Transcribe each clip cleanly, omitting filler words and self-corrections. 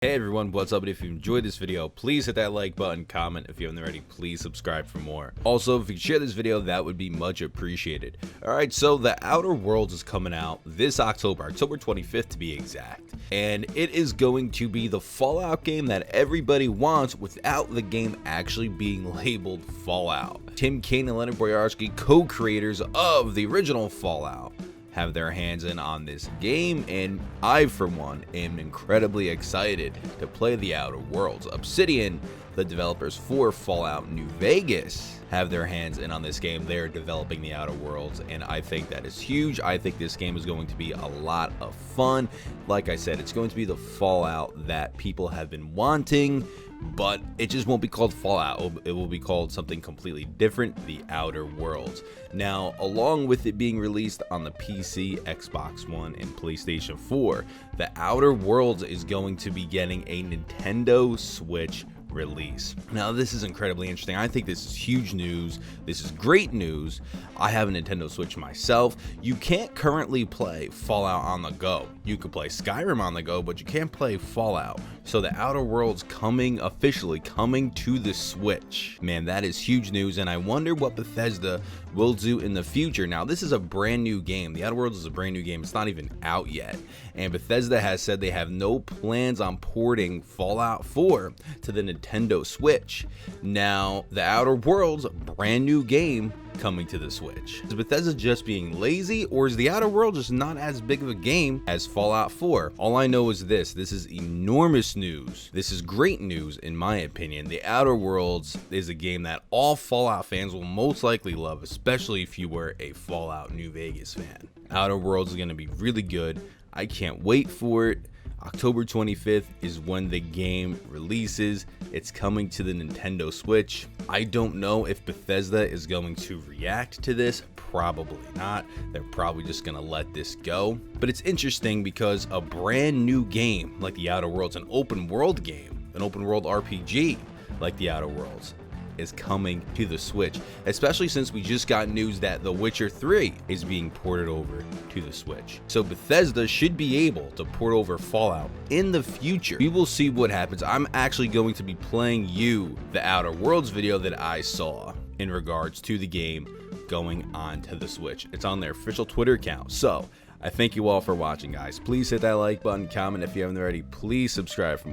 Hey everyone, what's up? And if you enjoyed this video, please hit that like button, comment if you haven't already, please subscribe for more. Also, if you could share this video, that would be much appreciated. Alright, so The Outer Worlds is coming out this October 25th to be exact. And it is going to be the Fallout game that everybody wants without the game actually being labeled Fallout. Tim Cain and Leonard Boyarsky, co-creators of the original Fallout, have their hands in on this game, and I for one am incredibly excited to play The Outer Worlds. Obsidian, the developers for Fallout New Vegas, have their hands in on this game. They're developing The Outer Worlds, and I think that is huge. I think this game is going to be a lot of fun. Like I said, it's going to be the Fallout that people have been wanting, but it just won't be called Fallout. It will be called something completely different, The Outer Worlds. Now, along with it being released on the PC, Xbox One, and PlayStation 4, The Outer Worlds is going to be getting a Nintendo Switch release. Now, this is incredibly interesting. I think this is huge news. This is great news. I have a Nintendo Switch myself. You can't currently play Fallout on the go. You could play Skyrim on the go, but you can't play Fallout. So The Outer Worlds officially coming to the Switch. Man, that is huge news, and I wonder what Bethesda will do in the future. Now, this is a brand new game. The Outer Worlds is a brand new game. It's not even out yet. And Bethesda has said they have no plans on porting Fallout 4 to the Nintendo Switch. Now, The Outer Worlds, brand new game coming to the Switch. Is Bethesda just being lazy, or is The Outer Worlds just not as big of a game as Fallout 4? All I know is this is enormous news. This is great news in my opinion. The Outer Worlds is a game that all Fallout fans will most likely love, especially if you were a Fallout New Vegas fan. Outer Worlds is going to be really good. I can't wait for it. October 25th is when the game releases. It's coming to the Nintendo Switch. I don't know if Bethesda is going to react to this. Probably not. They're probably just gonna let this go. But it's interesting because a brand new game like The Outer Worlds, an open world game, an open world RPG like The Outer Worlds, is coming to the Switch, especially since we just got news that The Witcher 3 is being ported over to the Switch. So Bethesda should be able to port over Fallout in the future. We will see what happens. I'm actually going to be playing you the Outer Worlds video that I saw in regards to the game going on to the Switch. It's on their official Twitter account. So I thank you all for watching, guys. Please hit that like button, comment if you haven't already. Please subscribe for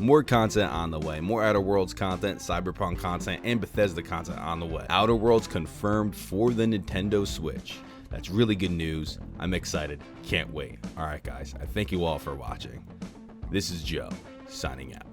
more content on the way. More Outer Worlds content, Cyberpunk content, and Bethesda content on the way. Outer Worlds confirmed for the Nintendo Switch. That's really good news. I'm excited. Can't wait. All right, guys. I thank you all for watching. This is Joe, signing out.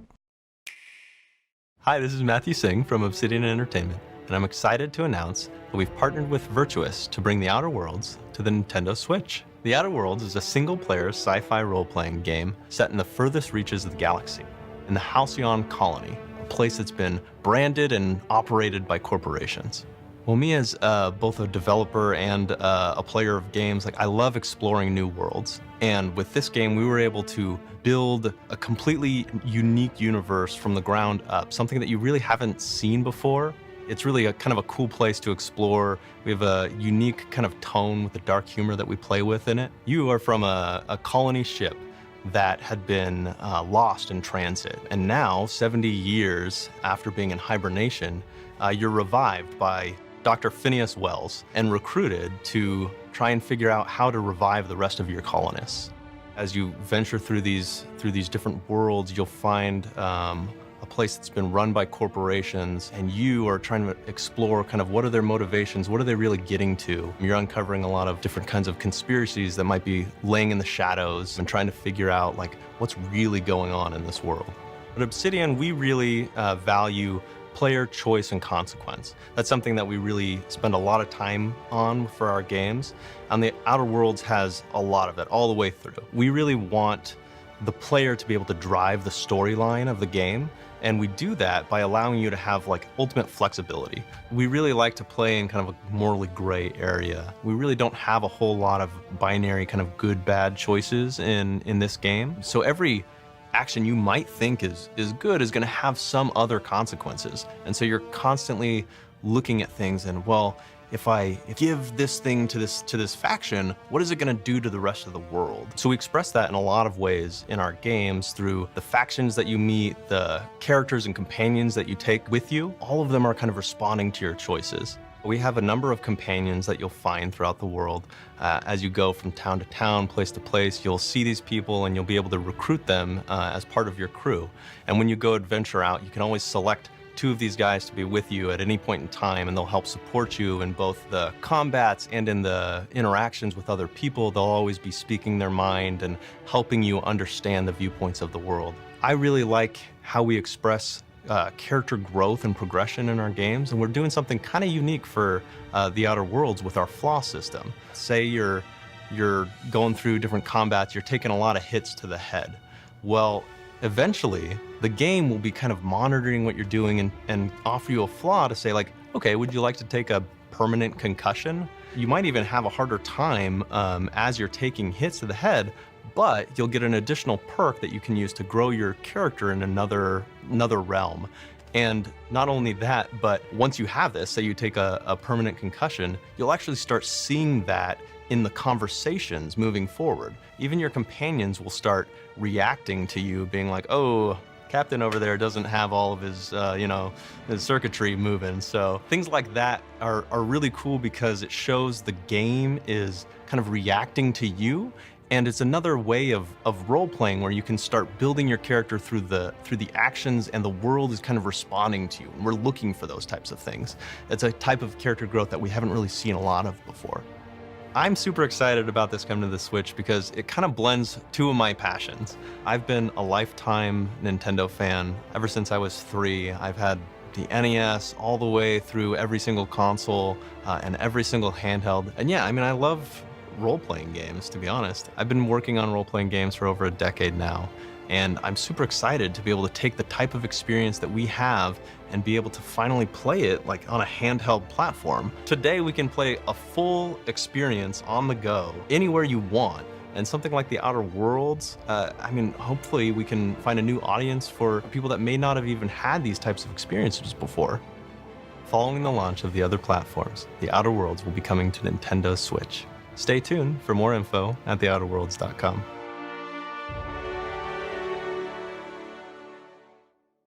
Hi, this is Matthew Singh from Obsidian Entertainment, and I'm excited to announce that we've partnered with Virtuous to bring The Outer Worlds to the Nintendo Switch. The Outer Worlds is a single-player sci-fi role-playing game set in the furthest reaches of the galaxy, in the Halcyon Colony, a place that's been branded and operated by corporations. Well, me as both a developer and a player of games, I love exploring new worlds. And with this game, we were able to build a completely unique universe from the ground up, something that you really haven't seen before. It's really a kind of a cool place to explore. We have a unique kind of tone with the dark humor that we play with in it. You are from a colony ship that had been lost in transit. And now, 70 years after being in hibernation, you're revived by Dr. Phineas Wells and recruited to try and figure out how to revive the rest of your colonists. As you venture through these different worlds, you'll find a place that's been run by corporations, and you are trying to explore kind of what are their motivations, what are they really getting to. You're uncovering a lot of different kinds of conspiracies that might be laying in the shadows and trying to figure out what's really going on in this world. At Obsidian, we really value player choice and consequence. That's something that we really spend a lot of time on for our games, and The Outer Worlds has a lot of it all the way through. We really want the player to be able to drive the storyline of the game, and we do that by allowing you to have ultimate flexibility. We really like to play in kind of a morally gray area. We really don't have a whole lot of binary kind of good-bad choices in this game. So every action you might think is good is gonna have some other consequences. And so you're constantly looking at things and, well, if I give this thing to this faction, what is it going to do to the rest of the world? So we express that in a lot of ways in our games through the factions that you meet, the characters and companions that you take with you. All of them are kind of responding to your choices. We have a number of companions that you'll find throughout the world. As you go from town to town, place to place, you'll see these people and you'll be able to recruit them as part of your crew. And when you go adventure out, you can always select 2 of these guys to be with you at any point in time, and they'll help support you in both the combats and in the interactions with other people. They'll always be speaking their mind and helping you understand the viewpoints of the world. I really like how we express character growth and progression in our games, and we're doing something kind of unique for the Outer Worlds with our flaw system. Say you're going through different combats, you're taking a lot of hits to the head. Well, eventually, the game will be kind of monitoring what you're doing and offer you a flaw to say like, okay, would you like to take a permanent concussion? You might even have a harder time as you're taking hits to the head, but you'll get an additional perk that you can use to grow your character in another realm. And not only that, but once you have this, say you take a permanent concussion, you'll actually start seeing that in the conversations moving forward. Even your companions will start reacting to you, being like, oh, Captain over there doesn't have all of his, his circuitry moving. So things like that are really cool because it shows the game is kind of reacting to you. And it's another way of role-playing where you can start building your character through the actions, and the world is kind of responding to you. And we're looking for those types of things. It's a type of character growth that we haven't really seen a lot of before. I'm super excited about this coming to the Switch because it kind of blends 2 of my passions. I've been a lifetime Nintendo fan ever since I was 3. I've had the NES all the way through every single console and every single handheld. And yeah, I mean, I love role-playing games, to be honest. I've been working on role-playing games for over a decade now, and I'm super excited to be able to take the type of experience that we have and be able to finally play it like on a handheld platform. Today we can play a full experience on the go, anywhere you want. And something like the Outer Worlds, I mean, hopefully we can find a new audience for people that may not have even had these types of experiences before. Following the launch of the other platforms, the Outer Worlds will be coming to Nintendo Switch. Stay tuned for more info at theouterworlds.com.